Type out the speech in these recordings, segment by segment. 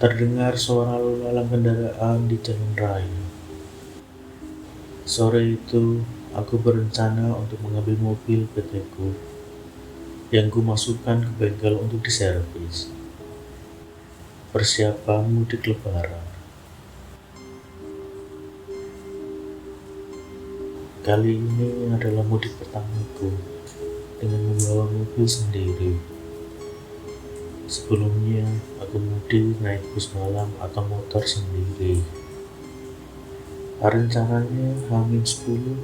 Terdengar suara lalu lalang kendaraan di jalan raya. Sore itu, aku berencana untuk mengambil mobil PT-ku yang kumasukkan ke bengkel untuk diservis. Persiapan mudik lebaran. Kali ini adalah mudik pertamaku dengan membawa mobil sendiri. Sebelumnya, aku mudik naik bus malam atau motor sendiri. Rencananya H-10,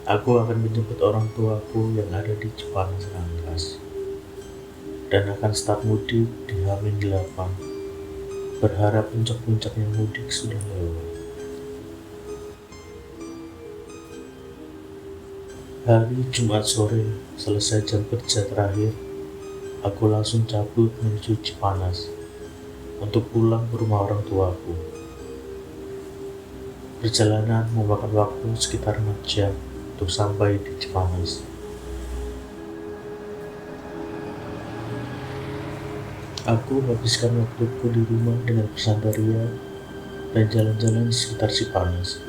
aku akan menjemput orang tuaku yang ada di Cipanas Rangkas dan akan start mudik di H-8. Berharap puncak-puncaknya mudik sudah lewat. Hari Jumat sore, selesai jam kerja terakhir, aku langsung cabut menuju Cipanas untuk pulang ke rumah orang tuaku. Perjalanan memakan waktu sekitar 4 jam untuk sampai di Cipanas. Aku habiskan waktuku di rumah dengan bersandaria dan jalan-jalan di sekitar Cipanas.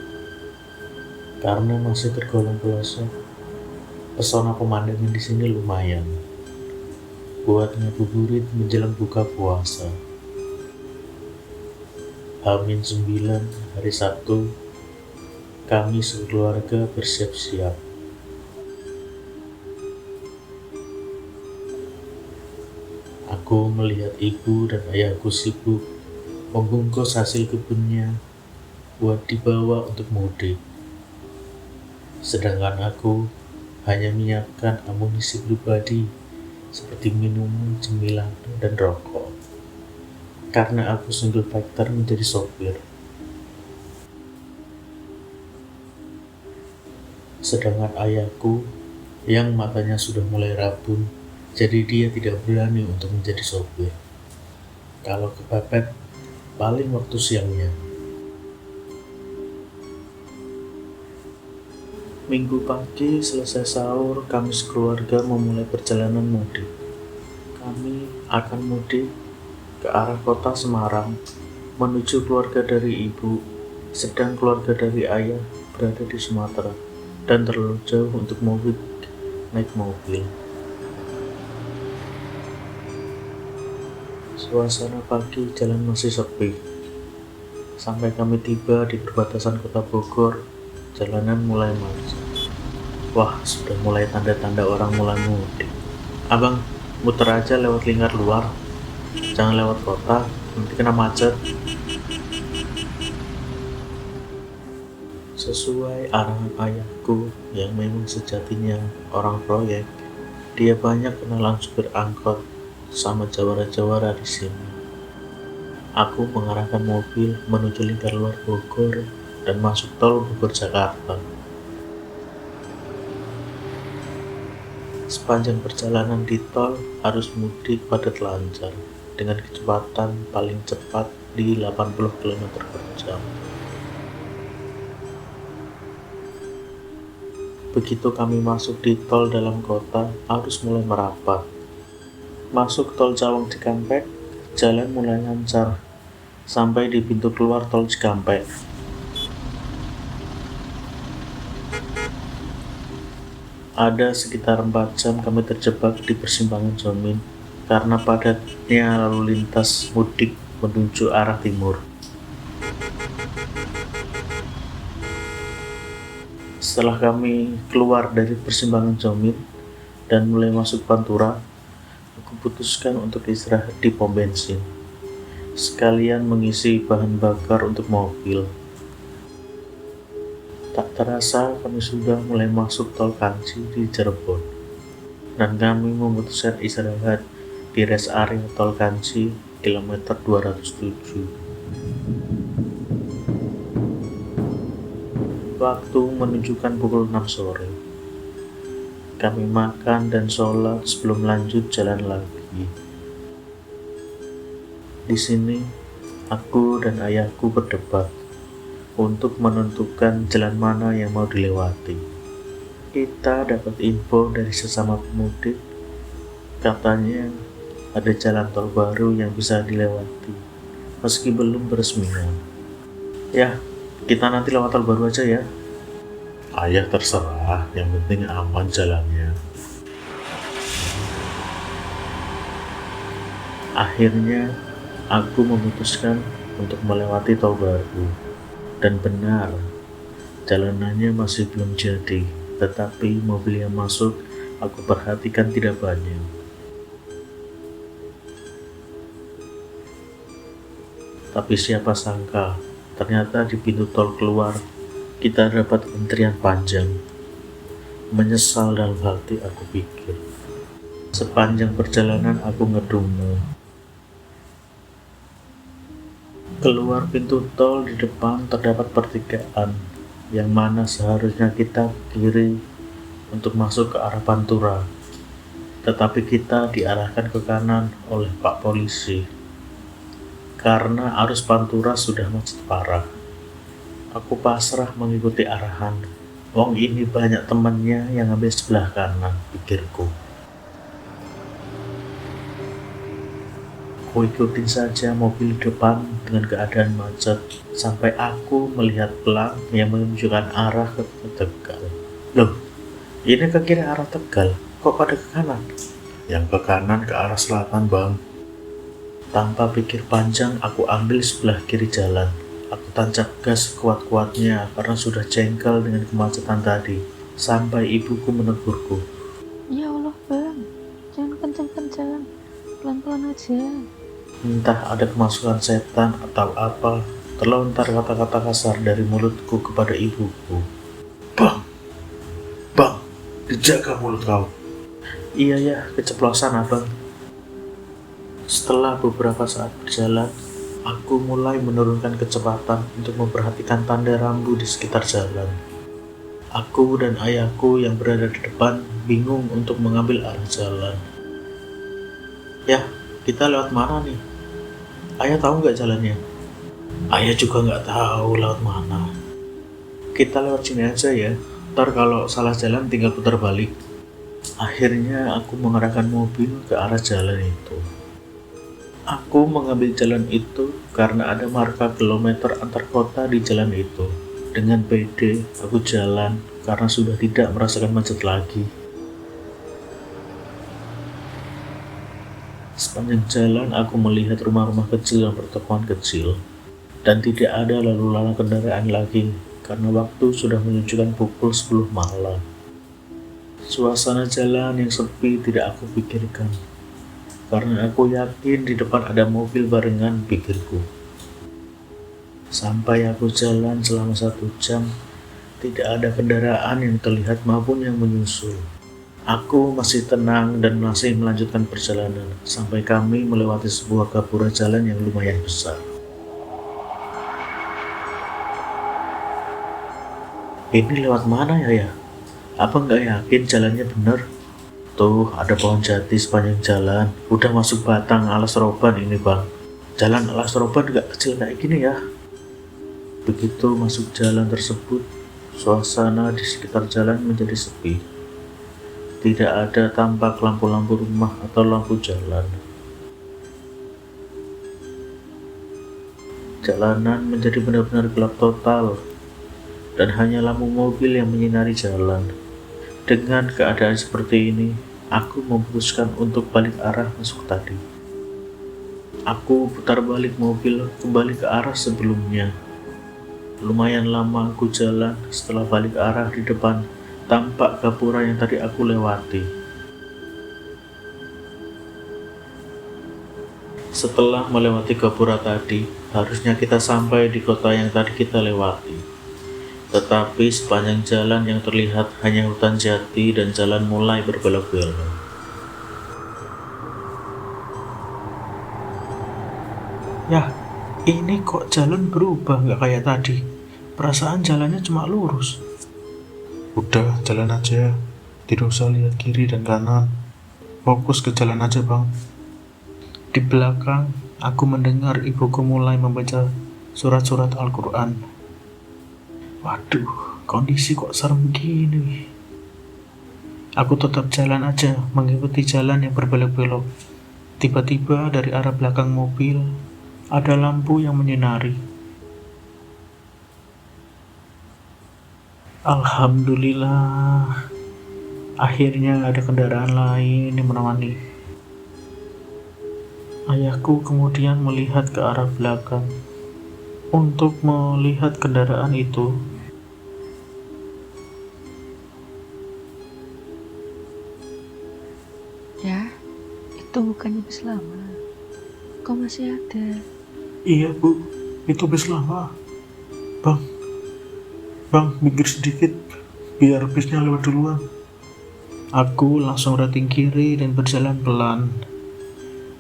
Karena masih tergolong pelosok, pesona pemandangan di sini lumayan buat ngabuburit menjelang buka puasa. H-9 hari Sabtu, kami sekeluarga bersiap-siap. Aku melihat ibu dan ayahku sibuk membungkus hasil kebunnya buat dibawa untuk mudik. Sedangkan aku hanya menyiapkan amunisi pribadi seperti minuman, cemilan, dan rokok. Karena aku single factor menjadi sopir. Sedangkan ayahku yang matanya sudah mulai rabun, jadi dia tidak berani untuk menjadi sopir. Kalau kepepet, paling waktu siangnya. Minggu pagi selesai sahur, kami sekeluarga memulai perjalanan mudik. Kami akan mudik ke arah kota Semarang, menuju keluarga dari ibu, sedang keluarga dari ayah berada di Sumatera, dan terlalu jauh untuk mudik naik mobil. Suasana pagi jalan masih sepi. Sampai kami tiba di perbatasan kota Bogor, jalanan mulai macet. Wah, sudah mulai tanda-tanda orang mulai mudik. Abang, muter aja lewat lingkar luar. Jangan lewat kota, nanti kena macet. Sesuai arahan ayahku yang memang sejatinya orang proyek, dia banyak kenalan supir angkot sama jawara-jawara di sini. Aku mengarahkan mobil menuju lingkar luar Bogor dan masuk tol Bogor Jakarta. Sepanjang perjalanan di tol, arus mudik padat lancar dengan kecepatan paling cepat di 80 km per jam. Begitu kami masuk di tol dalam kota, arus mulai merapat. Masuk tol Cawang Cikampek, jalan mulai lancar sampai di pintu keluar tol Cikampek. Ada sekitar 4 jam kami terjebak di persimpangan Jomin karena padatnya lalu lintas mudik menuju arah timur. Setelah kami keluar dari persimpangan Jomin dan mulai masuk Pantura, aku putuskan untuk istirahat di pom bensin, sekalian mengisi bahan bakar untuk mobil. Tak terasa kami sudah mulai masuk tol Kanci di Cirebon, dan kami memutuskan istirahat di rest area tol Kanci kilometer 207. Waktu menunjukkan pukul 6 sore. Kami makan dan sholat sebelum lanjut jalan lagi. Di sini, aku dan ayahku berdebat untuk menentukan jalan mana yang mau dilewati. Kita dapat info dari sesama pemudik, katanya ada jalan tol baru yang bisa dilewati, meski belum beresmian. Ya, kita nanti lewat tol baru aja ya. Ayah terserah, yang penting aman jalannya. Akhirnya, aku memutuskan untuk melewati tol baru. Dan benar, jalanannya masih belum jadi, tetapi mobil yang masuk aku perhatikan tidak banyak. Tapi siapa sangka, ternyata di pintu tol keluar, kita dapat antrian panjang. Menyesal dalam hati aku pikir. Sepanjang perjalanan aku ngedumel. Keluar pintu tol di depan terdapat pertigaan, yang mana seharusnya kita kiri untuk masuk ke arah Pantura. Tetapi kita diarahkan ke kanan oleh Pak Polisi. Karena arus Pantura sudah macet parah. Aku pasrah mengikuti arahan. Wong ini banyak temannya yang ambil sebelah kanan, pikirku. Aku ikutin saja mobil depan dengan keadaan macet sampai aku melihat pelang yang menunjukkan arah ke Tegal. Loh, ini ke kiri arah Tegal, kok pada ke kanan? Yang ke kanan ke arah selatan, Bang. Tanpa pikir panjang, aku ambil sebelah kiri jalan. Aku tancap gas kuat-kuatnya karena sudah jengkel dengan kemacetan tadi. Sampai ibuku menegurku. Ya Allah bang, jangan kencang-kencang, pelan-pelan aja. Entah ada kemasukan setan atau apa, terlontar kata-kata kasar dari mulutku kepada ibuku. Bang, dijaga mulut kau. Iya ya, keceplosan abang. Setelah beberapa saat berjalan, aku mulai menurunkan kecepatan untuk memperhatikan tanda rambu di sekitar jalan. Aku dan ayahku yang berada di depan bingung untuk mengambil arah jalan. Ya, kita lewat mana nih? Ayah tahu nggak jalannya? Ayah juga nggak tahu lewat mana. Kita lewat sini aja ya, ntar kalau salah jalan tinggal putar balik. Akhirnya aku mengarahkan mobil ke arah jalan itu. Aku mengambil jalan itu karena ada marka kilometer antar kota di jalan itu. Dengan pede, aku jalan karena sudah tidak merasakan macet lagi. Sepanjang jalan aku melihat rumah-rumah kecil dan pertokoan kecil. Dan tidak ada lalu lalang kendaraan lagi karena waktu sudah menunjukkan pukul 10 malam. Suasana jalan yang sepi tidak aku pikirkan. Karena aku yakin di depan ada mobil barengan, pikirku. Sampai aku jalan selama 1 jam, tidak ada kendaraan yang terlihat maupun yang menyusul. Aku masih tenang dan masih melanjutkan perjalanan sampai kami melewati sebuah gapura jalan yang lumayan besar. Ini lewat mana ya? Apa nggak yakin jalannya bener? Tuh, ada pohon jati sepanjang jalan. Udah masuk batang alas roban ini, Bang. Jalan alas roban nggak kecil kayak gini ya. Begitu masuk jalan tersebut, suasana di sekitar jalan menjadi sepi. Tidak ada tampak lampu-lampu rumah atau lampu jalan. Jalanan menjadi benar-benar gelap total, dan hanya lampu mobil yang menyinari jalan. Dengan keadaan seperti ini, aku memutuskan untuk balik arah masuk tadi. Aku putar balik mobil kembali ke arah sebelumnya. Lumayan lama aku jalan. Setelah balik arah di depan, tampak gapura yang tadi aku lewati. Setelah melewati gapura tadi, harusnya kita sampai di kota yang tadi kita lewati. Tetapi sepanjang jalan yang terlihat hanya hutan jati dan jalan mulai berbelok-belok. Ya, ini kok jalan berubah nggak kayak tadi? Perasaan jalannya cuma lurus. Udah, jalan aja. Tidak usah lihat kiri dan kanan. Fokus ke jalan aja, Bang. Di belakang, aku mendengar ibuku mulai membaca surat-surat Al-Quran. Waduh, kondisi kok serem gini. Aku tetap jalan aja, mengikuti jalan yang berbelok-belok. Tiba-tiba dari arah belakang mobil, Ada lampu yang menyinari. Alhamdulillah, akhirnya ada kendaraan lain yang menemani. Ayahku kemudian melihat ke arah belakang untuk melihat kendaraan itu. Ya, itu bukannya bis lama. Kok masih ada? Iya bu, itu bis lama. Bang, minggir sedikit, biar bisnya lewat duluan. Aku langsung rating kiri dan berjalan pelan.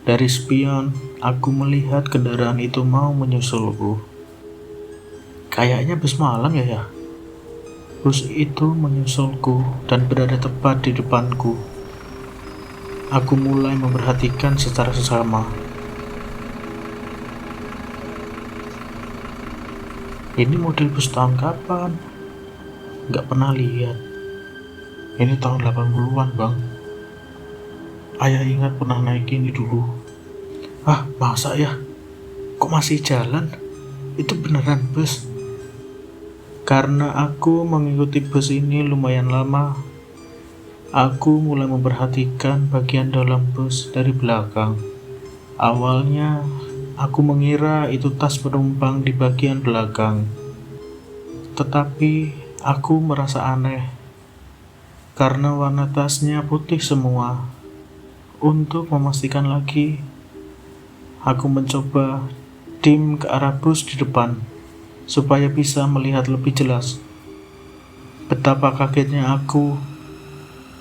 Dari spion, aku melihat kendaraan itu mau menyusulku. Kayaknya bus malam ya. Bus itu menyusulku dan berada tepat di depanku. Aku mulai memperhatikan secara seksama. Ini model bus tahun kapan? Gak pernah lihat. Ini tahun 80-an bang. Ayah ingat pernah naik ini dulu. Ah, masa ya? Kok masih jalan? Itu beneran bus? Karena aku mengikuti bus ini lumayan lama, aku mulai memperhatikan bagian dalam bus dari belakang. Awalnya, aku mengira itu tas penumpang di bagian belakang. Tetapi, aku merasa aneh karena warna tasnya putih semua. Untuk memastikan lagi, aku mencoba dim ke arah bus di depan supaya bisa melihat lebih jelas. Betapa kagetnya aku.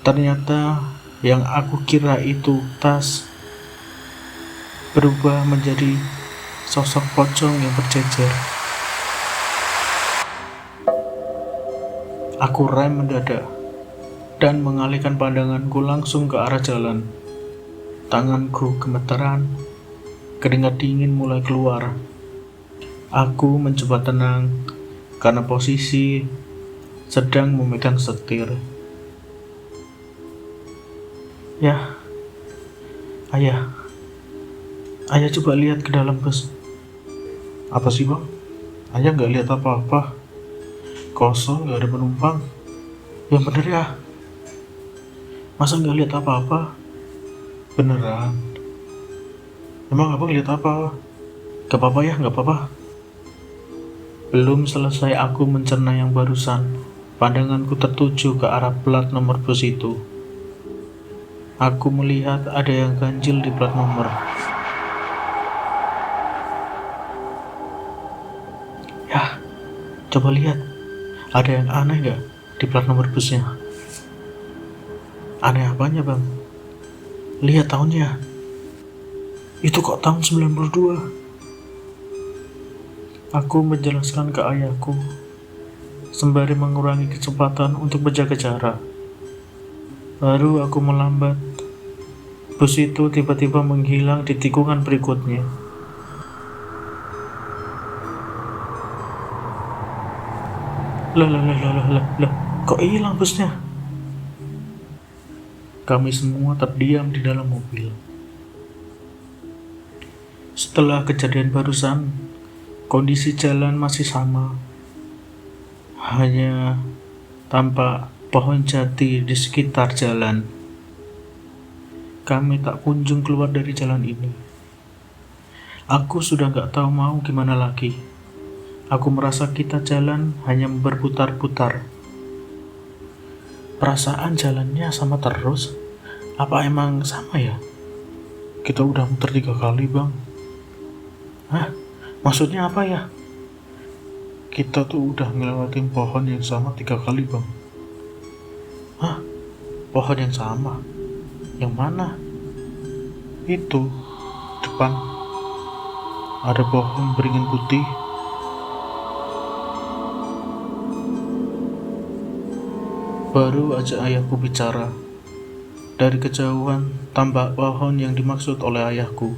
Ternyata yang aku kira itu tas berubah menjadi sosok pocong yang berjejer. Aku rem mendadak dan mengalihkan pandanganku langsung ke arah jalan. Tanganku gemetaran, keringat dingin mulai keluar. Aku mencoba tenang karena posisi sedang memegang setir. Ya, ayah coba lihat ke dalam bus. Apa sih bang? Ayah nggak lihat apa-apa. Kosong, nggak ada penumpang. Yang bener ya, masa nggak lihat apa-apa? Beneran? Emang abang lihat apa? Gak apa-apa ya, gak apa-apa. Belum selesai aku mencerna yang barusan, pandanganku tertuju ke arah plat nomor bus itu. Aku melihat ada yang ganjil di plat nomor. Ya, coba lihat. Ada yang aneh gak di plat nomor busnya? Aneh apanya bang? Lihat tahunnya. Itu kok tahun 92? Aku menjelaskan ke ayahku sembari mengurangi kecepatan untuk menjaga jarak. Baru aku melambat. Bus itu tiba-tiba menghilang di tikungan berikutnya. Lah, kok hilang busnya? Kami semua terdiam di dalam mobil. Setelah kejadian barusan, kondisi jalan masih sama. Hanya tampak pohon jati di sekitar jalan. Kami tak kunjung keluar dari jalan ini. Aku sudah gak tahu mau gimana lagi. Aku merasa kita jalan hanya berputar-putar. Perasaan jalannya sama terus. Apa emang sama ya? Kita udah muter 3 kali bang. Hah? Maksudnya apa ya? Kita tuh udah ngelewatin pohon yang sama 3 kali bang. Hah? Pohon yang sama? Yang mana? Itu depan ada pohon beringin putih. Baru aja ayahku bicara, dari kejauhan tampak pohon yang dimaksud oleh ayahku.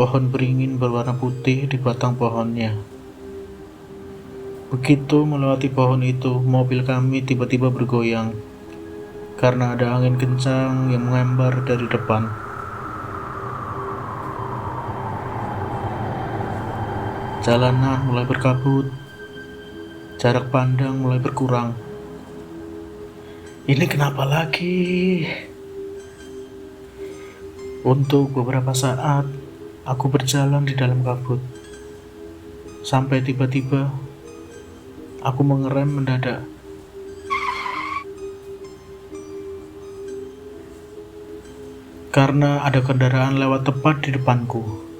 Pohon beringin berwarna putih di batang pohonnya. Begitu melewati pohon itu, mobil kami tiba-tiba bergoyang karena ada angin kencang yang mengembar dari depan. Jalanan mulai berkabut. Jarak pandang mulai berkurang. Ini kenapa lagi? Untuk beberapa saat, aku berjalan di dalam kabut. Sampai tiba-tiba, aku mengerem mendadak. Karena ada kendaraan lewat tepat di depanku.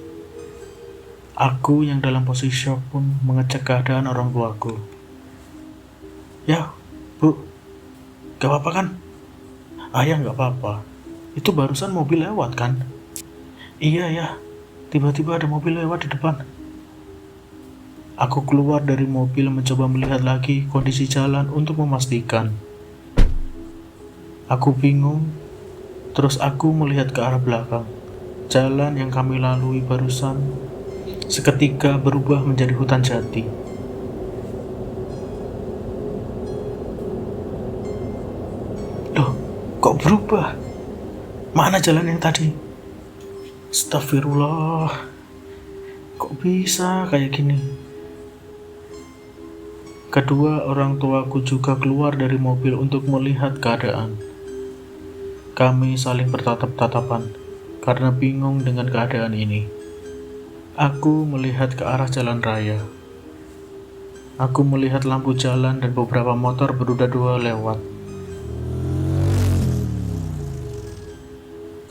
Aku yang dalam posisi shock pun mengecek keadaan orang tuaku. Ya, Bu, gak apa-apa kan? Ayah gak apa-apa. Itu barusan mobil lewat kan? Iya ya, tiba-tiba ada mobil lewat di depan. Aku keluar dari mobil mencoba melihat lagi kondisi jalan untuk memastikan. Aku bingung. Terus aku melihat ke arah belakang. Jalan yang kami lalui barusan seketika berubah menjadi hutan jati. Loh, kok berubah? Mana jalan yang tadi? Astagfirullah. Kok bisa kayak gini? Kedua orang tuaku juga keluar dari mobil untuk melihat keadaan. Kami saling bertatap-tatapan karena bingung dengan keadaan ini. Aku melihat ke arah jalan raya. Aku melihat lampu jalan dan beberapa motor beruda-dua lewat.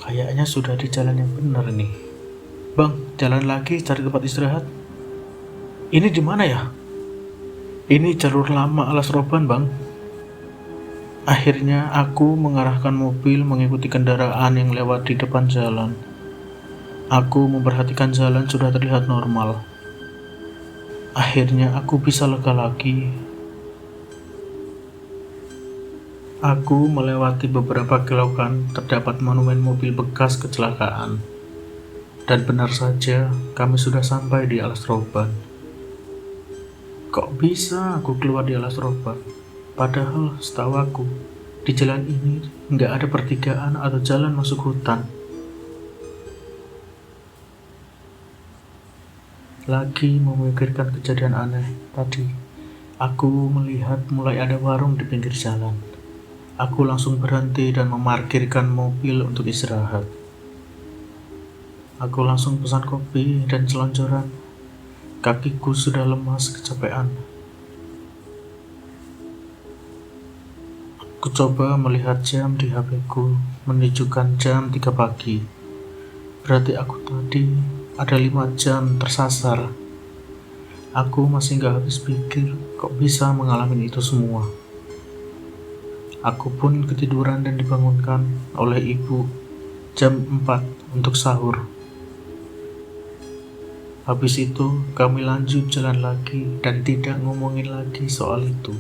Kayaknya sudah di jalan yang benar nih. Bang, jalan lagi cari tempat istirahat. Ini di mana ya? Ini jalur lama Alas Roban, Bang. Akhirnya aku mengarahkan mobil mengikuti kendaraan yang lewat di depan jalan. Aku memperhatikan jalan sudah terlihat normal. Akhirnya aku bisa lega lagi. Aku melewati beberapa kilometer terdapat monumen mobil bekas kecelakaan. Dan benar saja kami sudah sampai di Alas Roban. Kok bisa aku keluar di Alas Roban? Padahal setahu aku, di jalan ini nggak ada pertigaan atau jalan masuk hutan. Lagi memikirkan kejadian aneh tadi, aku melihat mulai ada warung di pinggir jalan. Aku langsung berhenti dan memarkirkan mobil untuk istirahat. Aku langsung pesan kopi dan selonjoran. Kakiku sudah lemas kecapean. Aku coba melihat jam di HP-ku, menunjukkan jam 3 pagi. Berarti aku tadi ada 5 jam tersasar. Aku masih gak habis pikir kok bisa mengalami itu semua. Aku pun ketiduran dan dibangunkan oleh ibu jam 4 untuk sahur. Habis itu kami lanjut jalan lagi dan tidak ngomongin lagi soal itu.